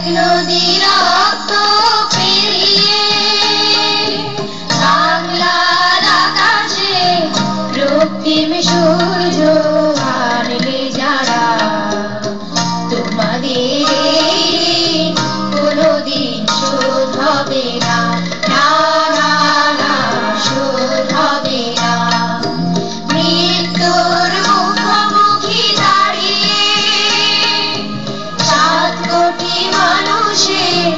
নদী রক্ত পেরিয়ে বাংলার আকাশে রক্তিম সূর্য আনলে যারা, তোমাদের কোনদিন শোধ হবে না, না না না শোধ হবে না। মৃত্যুর মুখোমুখি দাঁড়িয়ে 7 কোটি মানুষের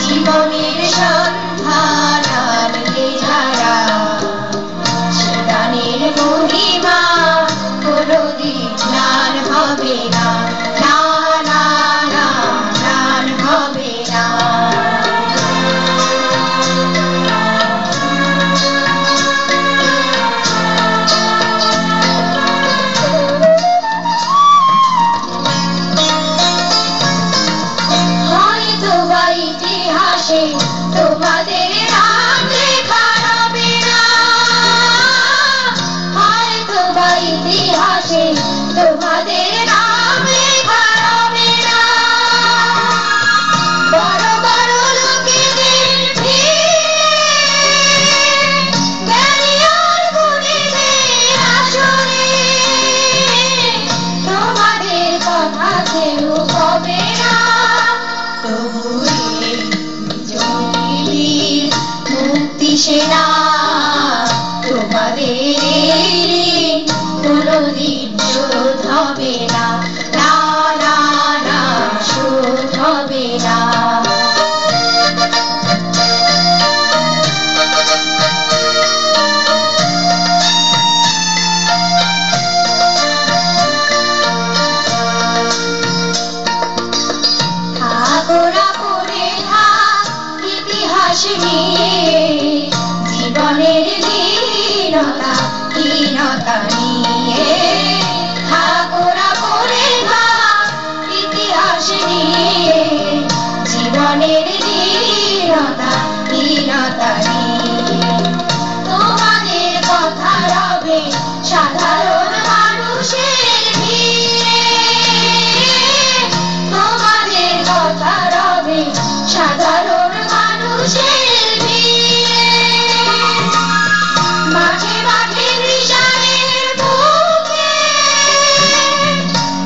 জীবনের সন্ধান আনলে যারা, সে গানের মহিমা কোনদিন ম্লান হবে না, না না না ম্লান হবে না। হয়তো বা ইতিহাসে তোমাদের নাম লেখা হবে না, হয়তো বা ইতিহাসে তোমাদের নাম লেখা হবে না। বড় বড় লোকেদের ভিড়ে জ্ঞানী আর গুণীদের আসরে তোমাদের কথা কেউ হবে না। তবু এই বিজয়ীর মুক্তি সেনা তোমাদের কোনদিন শোধ হবে না, না না না শোধ হবে না। থাকোরা পড়ে থাক ইতিহাস নিয়ে, জীবনের দীনতা হীনতা নিয়ে। থাকোরা পড়ে থাক ইতিহাস নিয়ে, জীবনের দীনতা হীনতা নিয়ে। তোমাদের কথা রবে সাধারণ মানুষের ভিড়ে, তোমাদের কথা রবে সাধারণ মানুষের ভিড়ে। মাঠে মাঠে কৃষাণের বুকে,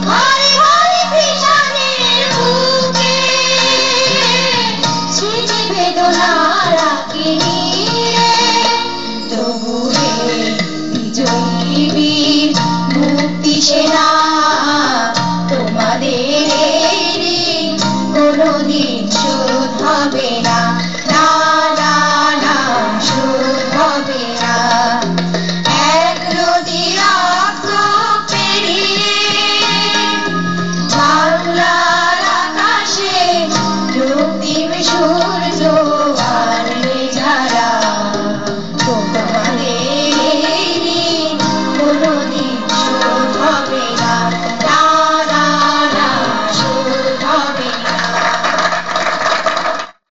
ঘরে ঘরে কৃষাণের বুকে, স্মৃতি বেদনারা কিনিয়ে। তবু এই বিজয়ী বীর মুক্তি সেনা তোমাদের কোনদিন